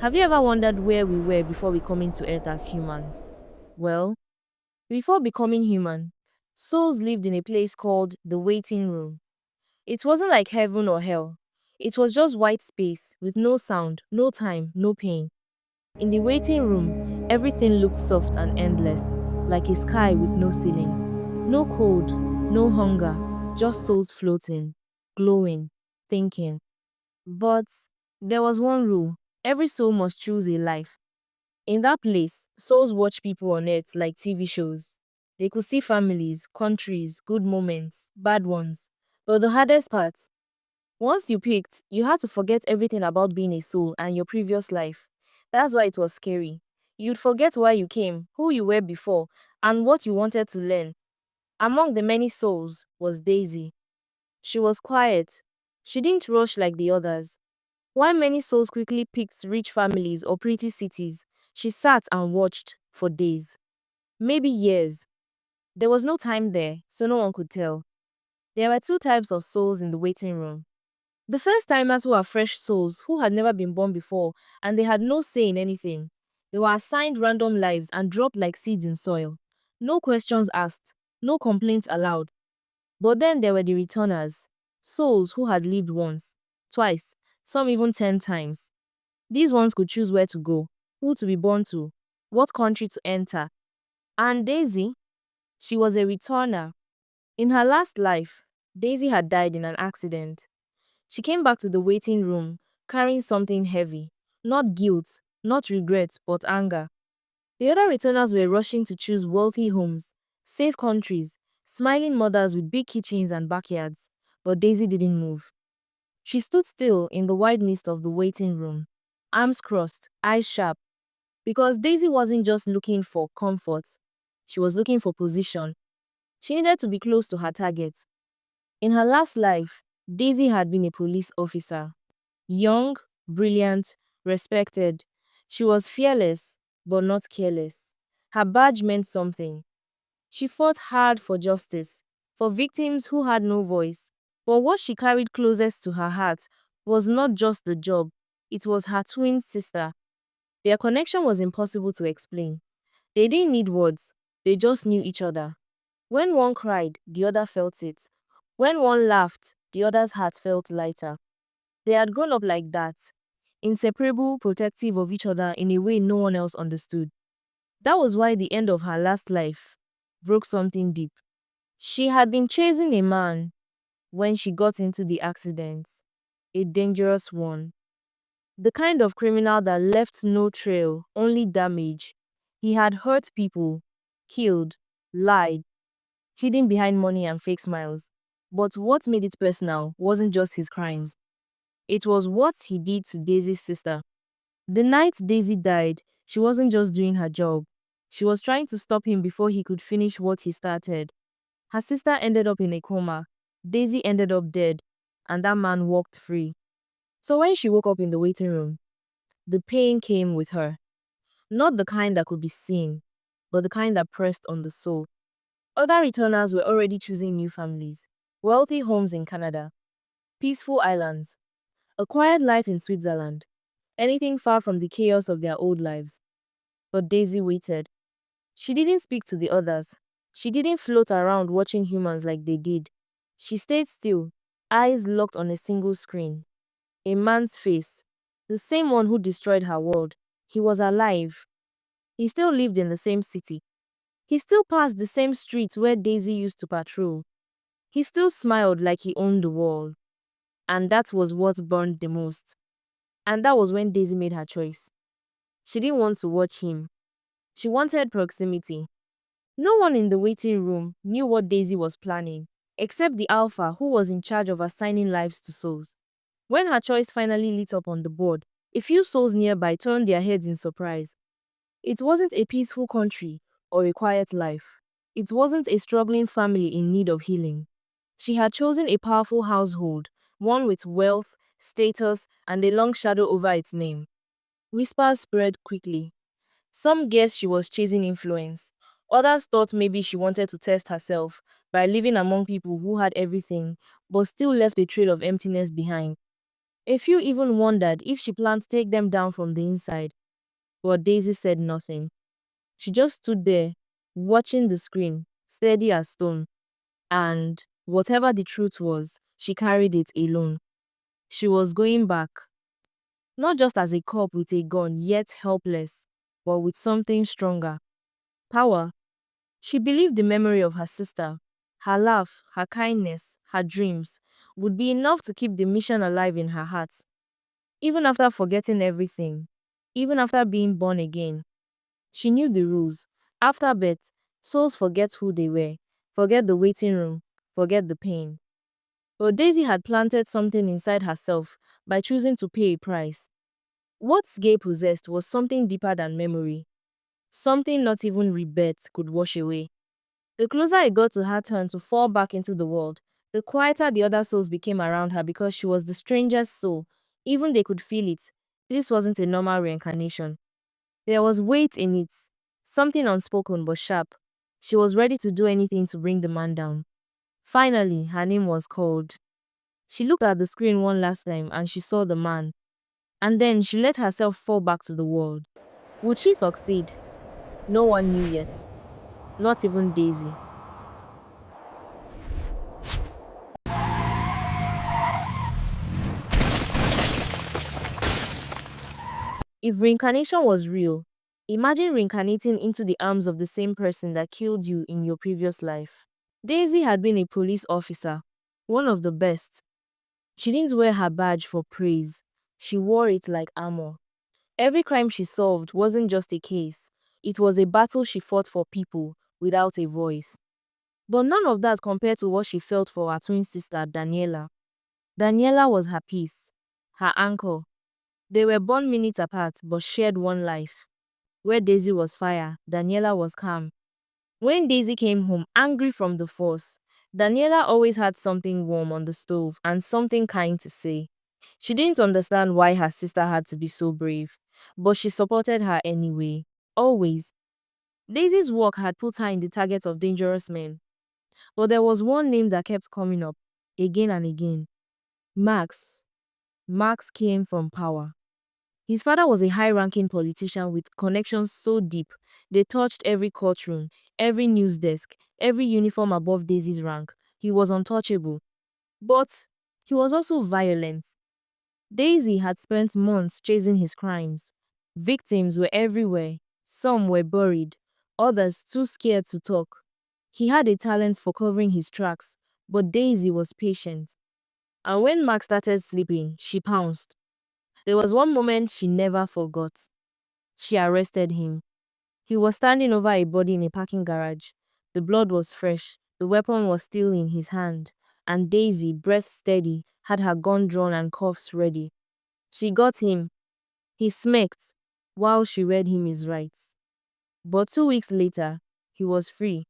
Have you ever wondered where we were before we come into Earth as humans? Well, before becoming human, souls lived in a place called the waiting room. It wasn't like heaven or hell. It was just white space with no sound, no time, no pain. In the waiting room, everything looked soft and endless, like a sky with no ceiling. No cold, no hunger, just souls floating, glowing, thinking. But there was one rule: every soul must choose a life. In that place, souls watch people on earth like TV shows. They could see families, countries, good moments, bad ones. But the hardest part, once you picked, you had to forget everything about being a soul and your previous life. That's why it was scary. You'd forget why you came, who you were before, and what you wanted to learn. Among the many souls was Daisy. She was quiet. She didn't rush like the others. While many souls quickly picked rich families or pretty cities, she sat and watched for days, maybe years. There was no time there, so no one could tell. There were two types of souls in the waiting room. The first timers, who are fresh souls who had never been born before and they had no say in anything. They were assigned random lives and dropped like seeds in soil. No questions asked, no complaints allowed. But then there were the returners, souls who had lived once, twice, some even 10 times. These ones could choose where to go, who to be born to, what country to enter. And Daisy, she was a returner. In her last life, Daisy had died in an accident. She came back to the waiting room carrying something heavy. Not guilt, not regret, but anger. The other returners were rushing to choose wealthy homes, safe countries, smiling mothers with big kitchens and backyards. But Daisy didn't move. She stood still in the wide mist of the waiting room, arms crossed, eyes sharp, because Daisy wasn't just looking for comfort, she was looking for position. She needed to be close to her target. In her last life, Daisy had been a police officer. Young, brilliant, respected. She was fearless, but not careless. Her badge meant something. She fought hard for justice, for victims who had no voice. But what she carried closest to her heart was not just the job, it was her twin sister. Their connection was impossible to explain. They didn't need words, they just knew each other. When one cried, the other felt it. When one laughed, the other's heart felt lighter. They had grown up like that, inseparable, protective of each other in a way no one else understood. That was why the end of her last life broke something deep. She had been chasing a man when she got into the accident, a dangerous one. The kind of criminal that left no trail, only damage. He had hurt people, killed, lied, hidden behind money and fake smiles. But what made it personal wasn't just his crimes. It was what he did to Daisy's sister. The night Daisy died, she wasn't just doing her job. She was trying to stop him before he could finish what he started. Her sister ended up in a coma. Daisy ended up dead. And that man walked free. So when she woke up in the waiting room, the pain came with her. Not the kind that could be seen, but the kind that pressed on the soul. Other returners were already choosing new families, wealthy homes in Canada, peaceful islands, a quiet life in Switzerland, anything far from the chaos of their old lives. But Daisy waited. She didn't speak to the others. She didn't float around watching humans like they did. She stayed still, eyes locked on a single screen. A man's face, the same one who destroyed her world. He was alive. He still lived in the same city. He still passed the same streets where Daisy used to patrol. He still smiled like he owned the world. And that was what burned the most. And that was when Daisy made her choice. She didn't want to watch him. She wanted proximity. No one in the waiting room knew what Daisy was planning, except the Alpha who was in charge of assigning lives to souls. When her choice finally lit up on the board, a few souls nearby turned their heads in surprise. It wasn't a peaceful country or a quiet life. It wasn't a struggling family in need of healing. She had chosen a powerful household, one with wealth, status, and a long shadow over its name. Whispers spread quickly. Some guessed she was chasing influence. Others thought maybe she wanted to test herself by living among people who had everything, but still left a trail of emptiness behind. A few even wondered if she planned to take them down from the inside, but Daisy said nothing. She just stood there, watching the screen, steady as stone, and whatever the truth was, she carried it alone. She was going back, not just as a cop with a gun, yet helpless, but with something stronger. Power. She believed the memory of her sister, her laugh, her kindness, her dreams, would be enough to keep the mission alive in her heart. Even after forgetting everything, even after being born again, she knew the rules. After birth, souls forget who they were, forget the waiting room, forget the pain. But Daisy had planted something inside herself by choosing to pay a price. What Gay possessed was something deeper than memory, something not even rebirth could wash away. The closer it got to her turn to fall back into the world, the quieter the other souls became around her because she was the strangest soul. Even they could feel it. This wasn't a normal reincarnation. There was weight in it, something unspoken but sharp. She was ready to do anything to bring the man down. Finally, her name was called. She looked at the screen one last time and she saw the man. And then she let herself fall back to the world. Would she succeed? No one knew yet. Not even Daisy. If reincarnation was real, imagine reincarnating into the arms of the same person that killed you in your previous life. Daisy had been a police officer, one of the best. She didn't wear her badge for praise. She wore it like armor. Every crime she solved wasn't just a case. It was a battle she fought for people without a voice. But none of that compared to what she felt for her twin sister, Daniela. Daniela was her peace, her anchor. They were born minutes apart but shared one life. Where Daisy was fire, Daniela was calm. When Daisy came home angry from the force, Daniela always had something warm on the stove and something kind to say. She didn't understand why her sister had to be so brave, but she supported her anyway. Always. Daisy's work had put her in the target of dangerous men, but there was one name that kept coming up, again and again. Max. Max came from power. His father was a high-ranking politician with connections so deep, they touched every courtroom, every news desk, every uniform above Daisy's rank. He was untouchable. But he was also violent. Daisy had spent months chasing his crimes. Victims were everywhere. Some were buried, others too scared to talk. He had a talent for covering his tracks, but Daisy was patient. And when Max started sleeping, she pounced. There was one moment she never forgot. She arrested him. He was standing over a body in a parking garage. The blood was fresh, the weapon was still in his hand, and Daisy, breath steady, had her gun drawn and cuffs ready. She got him. He smirked while she read him his rights. But 2 weeks later, he was free.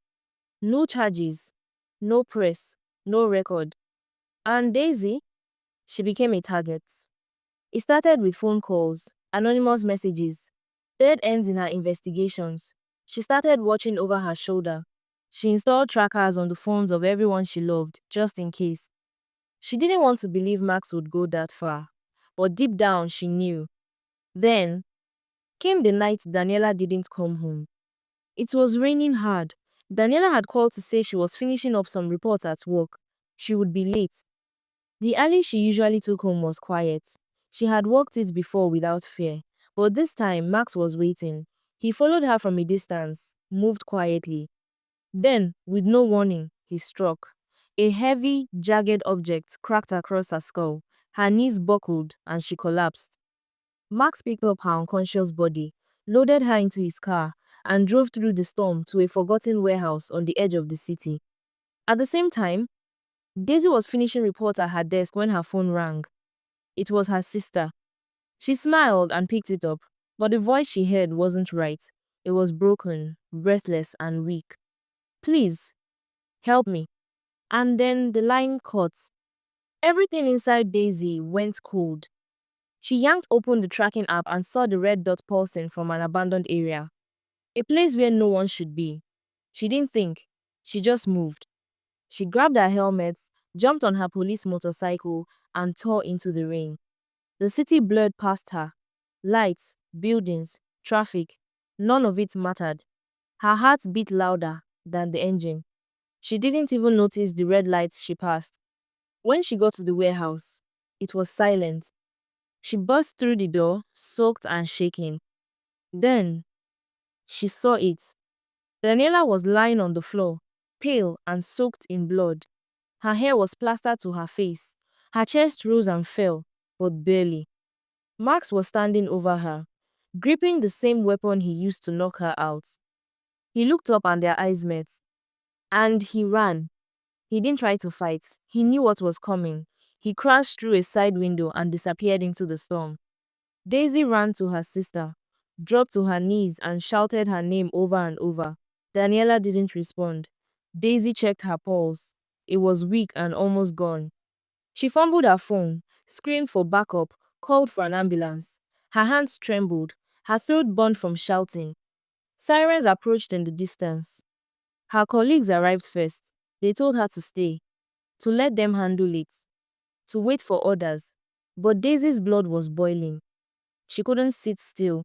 No charges, no press, no record. And Daisy, she became a target. It started with phone calls, anonymous messages, dead ends in her investigations. She started watching over her shoulder. She installed trackers on the phones of everyone she loved, just in case. She didn't want to believe Max would go that far, but deep down she knew. Then came the night Daniela didn't come home. It was raining hard. Daniela had called to say she was finishing up some reports at work. She would be late. The alley she usually took home was quiet. She had walked it before without fear, but this time Max was waiting. He followed her from a distance, moved quietly. Then, with no warning, he struck. A heavy, jagged object cracked across her skull. Her knees buckled and she collapsed. Max picked up her unconscious body, loaded her into his car, and drove through the storm to a forgotten warehouse on the edge of the city. At the same time, Daisy was finishing reports at her desk when her phone rang. It was her sister. She smiled and picked it up, but the voice she heard wasn't right. It was broken, breathless, and weak. Please, help me. And then the line cut. Everything inside Daisy went cold. She yanked open the tracking app and saw the red dot pulsing from an abandoned area. A place where no one should be. She didn't think. She just moved. She grabbed her helmet, jumped on her police motorcycle, and tore into the rain. The city blurred past her. Lights, buildings, traffic, none of it mattered. Her heart beat louder than the engine. She didn't even notice the red lights she passed. When she got to the warehouse, it was silent. She burst through the door, soaked and shaking. Then she saw it. Daniela was lying on the floor, pale and soaked in blood. Her hair was plastered to her face. Her chest rose and fell, but barely. Max was standing over her, gripping the same weapon he used to knock her out. He looked up and their eyes met. And he ran. He didn't try to fight. He knew what was coming. He crashed through a side window and disappeared into the storm. Daisy ran to her sister, dropped to her knees and shouted her name over and over. Daniela didn't respond. Daisy checked her pulse. It was weak and almost gone. She fumbled her phone, screamed for backup, called for an ambulance. Her hands trembled. Her throat burned from shouting. Sirens approached in the distance. Her colleagues arrived first. They told her to stay, to let them handle it, to wait for orders. But Daisy's blood was boiling. She couldn't sit still.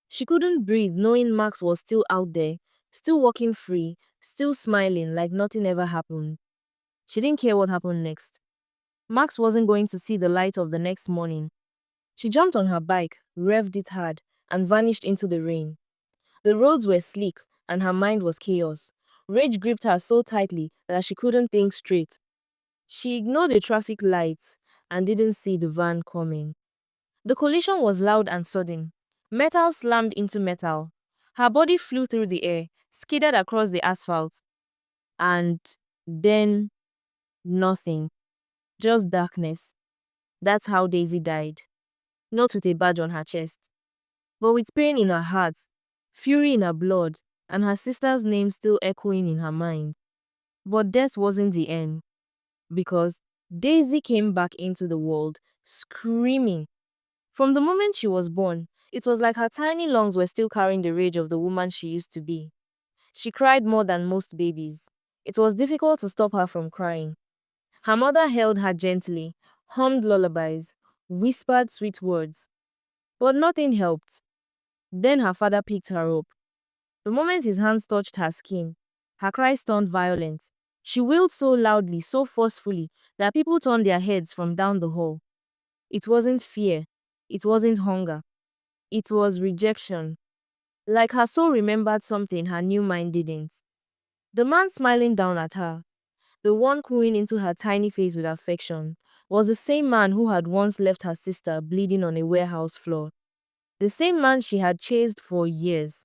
She couldn't breathe knowing Max was still out there, still walking free, still smiling like nothing ever happened. She didn't care what happened next. Max wasn't going to see the light of the next morning. She jumped on her bike, revved it hard, and vanished into the rain. The roads were sleek, and her mind was chaos. Rage gripped her so tightly that she couldn't think straight. She ignored the traffic lights and didn't see the van coming. The collision was loud and sudden. Metal slammed into metal. Her body flew through the air, skidded across the asphalt. And then nothing. Just darkness. That's how Daisy died. Not with a badge on her chest, but with pain in her heart, fury in her blood, and her sister's name still echoing in her mind. But death wasn't the end, because Daisy came back into the world, screaming. From the moment she was born, it was like her tiny lungs were still carrying the rage of the woman she used to be. She cried more than most babies. It was difficult to stop her from crying. Her mother held her gently, hummed lullabies, whispered sweet words. But nothing helped. Then her father picked her up. The moment his hands touched her skin, her cries turned violent. She wailed so loudly, so forcefully, that people turned their heads from down the hall. It wasn't fear. It wasn't hunger. It was rejection. Like her soul remembered something her new mind didn't. The man smiling down at her, the one cooing into her tiny face with affection, was the same man who had once left her sister bleeding on a warehouse floor. The same man she had chased for years.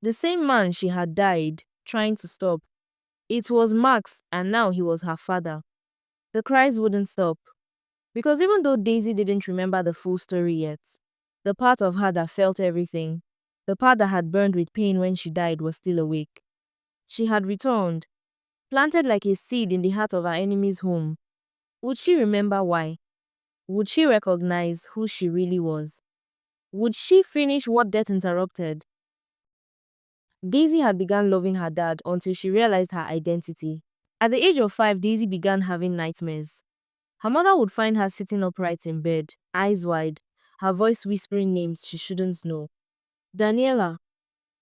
The same man she had died trying to stop. It was Max, and now he was her father. The cries wouldn't stop. Because even though Daisy didn't remember the full story yet, the part of her that felt everything, the part that had burned with pain when she died, was still awake. She had returned, planted like a seed in the heart of her enemy's home. Would she remember why? Would she recognize who she really was? Would she finish what death interrupted? Daisy had begun loving her dad until she realized her identity. At the age of 5, Daisy began having nightmares. Her mother would find her sitting upright in bed, eyes wide, her voice whispering names she shouldn't know. Daniela.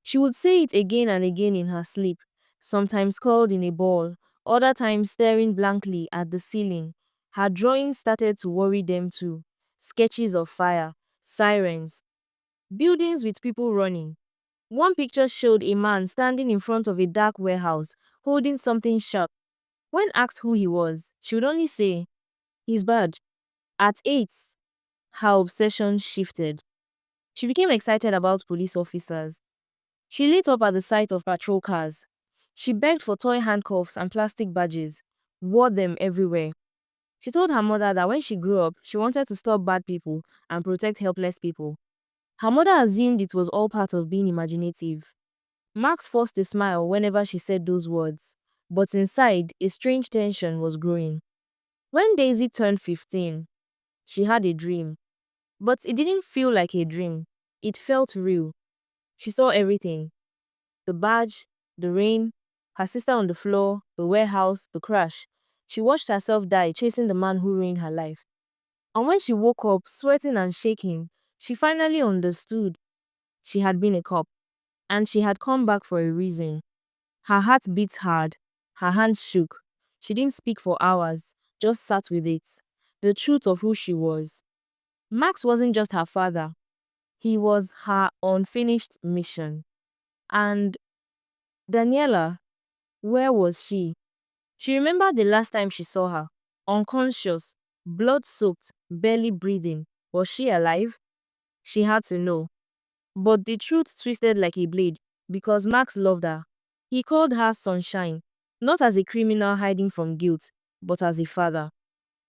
She would say it again and again in her sleep, sometimes curled in a ball, other times staring blankly at the ceiling. Her drawings started to worry them too. Sketches of fire, sirens, buildings with people running. One picture showed a man standing in front of a dark warehouse, holding something sharp. When asked who he was, she would only say, "He's bad." At 8, her obsession shifted. She became excited about police officers. She lit up at the sight of patrol cars. She begged for toy handcuffs and plastic badges, wore them everywhere. She told her mother that when she grew up, she wanted to stop bad people and protect helpless people. Her mother assumed it was all part of being imaginative. Max forced a smile whenever she said those words, but inside, a strange tension was growing. When Daisy turned 15, she had a dream. But it didn't feel like a dream. It felt real. She saw everything. The badge, the rain, her sister on the floor, the warehouse, the crash. She watched herself die chasing the man who ruined her life. And when she woke up, sweating and shaking, she finally understood she had been a cop, and she had come back for a reason. Her heart beat hard, her hands shook. She didn't speak for hours, just sat with it. The truth of who she was. Max wasn't just her father, he was her unfinished mission. And Daniela, where was she? She remembered the last time she saw her. Unconscious, blood soaked, barely breathing. Was she alive? She had to know. But the truth twisted like a blade because Max loved her. He called her Sunshine, not as a criminal hiding from guilt, but as a father.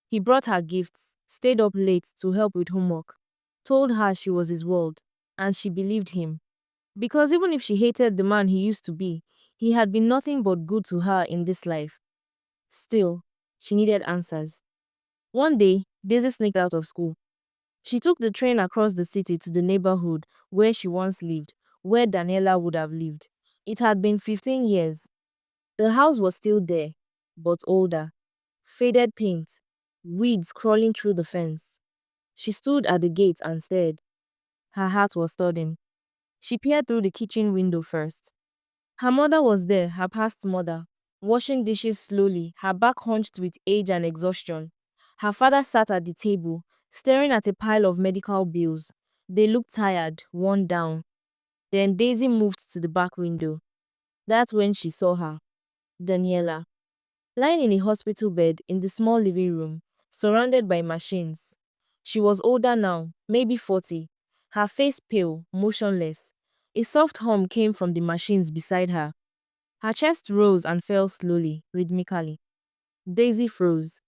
He brought her gifts, stayed up late to help with homework, told her she was his world, and she believed him. Because even if she hated the man he used to be, he had been nothing but good to her in this life. Still, she needed answers. One day, Daisy sneaked out of school. She took the train across the city to the neighborhood where she once lived, where Daniela would have lived. It had been 15 years. The house was still there, but older. Faded paint, weeds crawling through the fence. She stood at the gate and stared. Her heart was thudding. She peered through the kitchen window first. Her mother was there, her past mother, washing dishes slowly, her back hunched with age and exhaustion. Her father sat at the table, staring at a pile of medical bills. They looked tired, worn down. Then Daisy moved to the back window. That's when she saw her, Daniela, lying in a hospital bed in the small living room, surrounded by machines. She was older now, maybe 40, her face pale, motionless. A soft hum came from the machines beside her. Her chest rose and fell slowly, rhythmically. Daisy froze.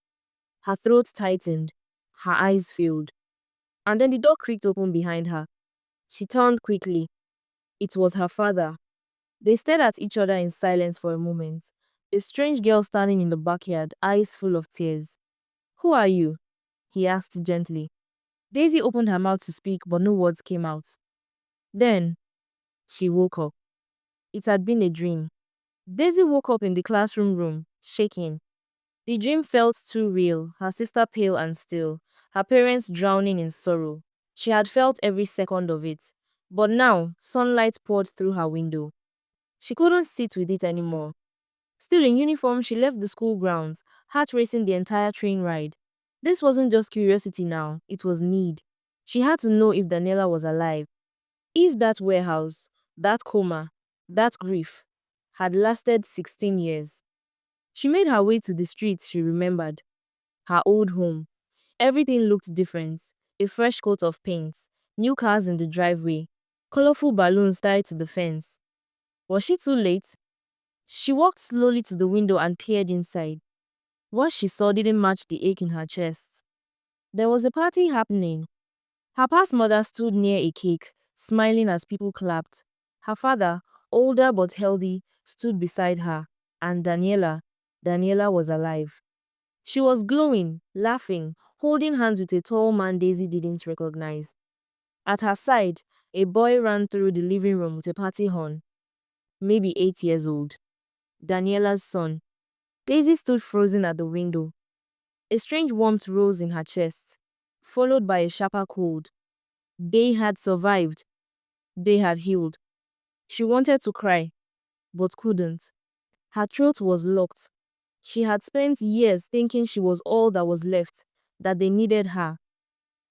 Her throat tightened. Her eyes filled. And then the door creaked open behind her. She turned quickly. It was her father. They stared at each other in silence for a moment. A strange girl standing in the backyard, eyes full of tears. "Who are you?" he asked gently. Daisy opened her mouth to speak, but no words came out. Then, she woke up. It had been a dream. Daisy woke up in the classroom room, shaking. The dream felt too real, her sister pale and still, her parents drowning in sorrow. She had felt every second of it. But now, sunlight poured through her window. She couldn't sit with it anymore. Still in uniform, she left the school grounds, heart racing the entire train ride. This wasn't just curiosity now, it was need. She had to know if Daniela was alive. If that warehouse, that coma, that grief had lasted 16 years. She made her way to the streets she remembered. Her old home. Everything looked different. A fresh coat of paint, new cars in the driveway, colorful balloons tied to the fence. Was she too late? She walked slowly to the window and peered inside. What she saw didn't match the ache in her chest. There was a party happening. Her past mother stood near a cake, smiling as people clapped. Her father, older but healthy, stood beside her. And Daniela was alive. She was glowing, laughing, holding hands with a tall man Daisy didn't recognize. At her side, a boy ran through the living room with a party horn, maybe 8 years old. Daniela's son. Daisy stood frozen at the window. A strange warmth rose in her chest, followed by a sharper cold. They had survived. They had healed. She wanted to cry, but couldn't. Her throat was locked. She had spent years thinking she was all that was left, that they needed her,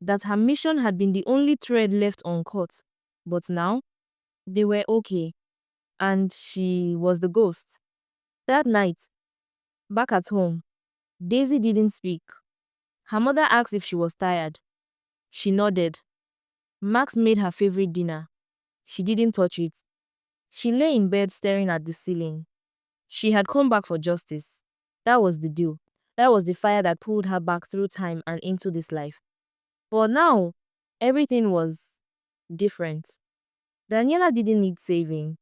that her mission had been the only thread left uncut. But now, they were okay, and she was the ghost. That night, back at home, Daisy didn't speak. Her mother asked if she was tired. She nodded. Max made her favorite dinner. She didn't touch it. She lay in bed staring at the ceiling. She had come back for justice. That was the deal. That was the fire that pulled her back through time and into this life. But now, everything was different. Daniela didn't need saving.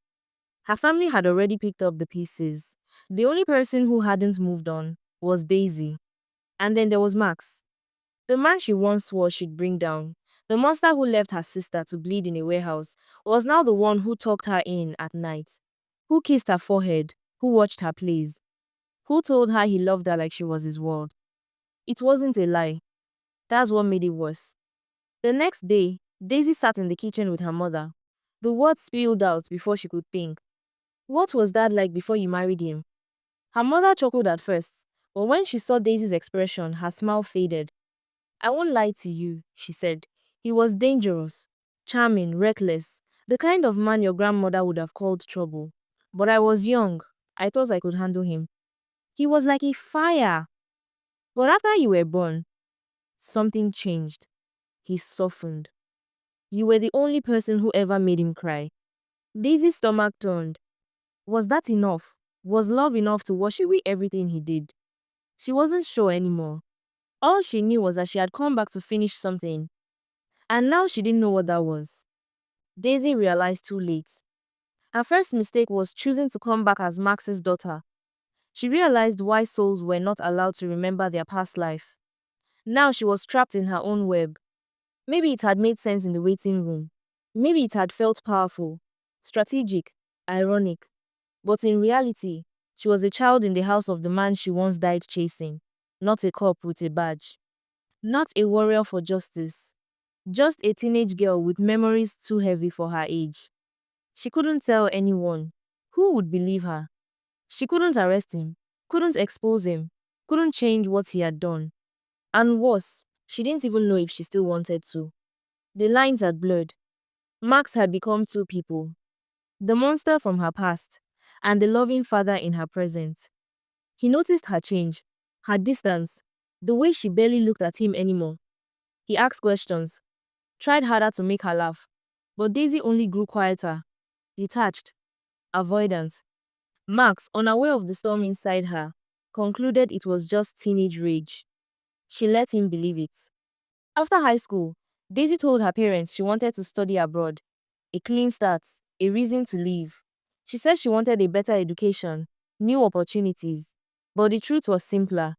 Her family had already picked up the pieces. The only person who hadn't moved on was Daisy. And then there was Max, the man she once swore she'd bring down. The monster who left her sister to bleed in a warehouse was now the one who tucked her in at night, who kissed her forehead, who watched her plays, who told her he loved her like she was his world. It wasn't a lie. That's what made it worse. The next day, Daisy sat in the kitchen with her mother. The words spilled out before she could think. What was Dad like before you married him? Her mother chuckled at first, but when she saw Daisy's expression, her smile faded. I won't lie to you, she said. He was dangerous, charming, reckless, the kind of man your grandmother would have called trouble. But I was young. I thought I could handle him. He was like a fire. But after you were born, something changed. He softened. You were the only person who ever made him cry. Daisy's stomach turned. Was that enough? Was love enough to wash away everything he did? She wasn't sure anymore. All she knew was that she had come back to finish something, and now she didn't know what that was. Daisy realized too late. Her first mistake was choosing to come back as Max's daughter. She realized why souls were not allowed to remember their past life. Now she was trapped in her own web. Maybe it had made sense in the waiting room. Maybe it had felt powerful, strategic, ironic. But in reality, she was a child in the house of the man she once died chasing, not a cop with a badge, not a warrior for justice, just a teenage girl with memories too heavy for her age. She couldn't tell anyone. Who would believe her? She couldn't arrest him, couldn't expose him, couldn't change what he had done. And worse, she didn't even know if she still wanted to. The lines had blurred. Max had become two people. The monster from her past, and the loving father in her present. He noticed her change, her distance, the way she barely looked at him anymore. He asked questions, tried harder to make her laugh, but Daisy only grew quieter, detached, avoidant. Max, unaware of the storm inside her, concluded it was just teenage rage. She let him believe it. After high school, Daisy told her parents she wanted to study abroad. A clean start, a reason to leave. She said she wanted a better education, new opportunities. But the truth was simpler.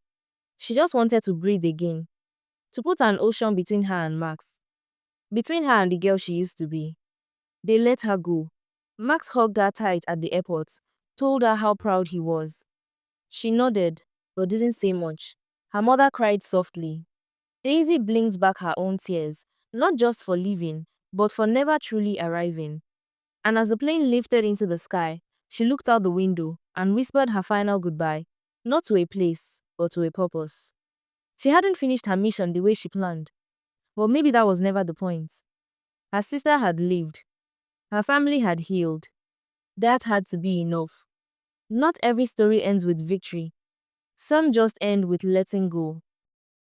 She just wanted to breathe again. To put an ocean between her and Max. Between her and the girl she used to be. They let her go. Max hugged her tight at the airport, told her how proud he was. She nodded, but didn't say much. Her mother cried softly. Daisy blinked back her own tears, not just for leaving, but for never truly arriving. And as the plane lifted into the sky, she looked out the window and whispered her final goodbye, not to a place, but to a purpose. She hadn't finished her mission the way she planned. But maybe that was never the point. Her sister had lived. Her family had healed. That had to be enough. Not every story ends with victory. Some just end with letting go.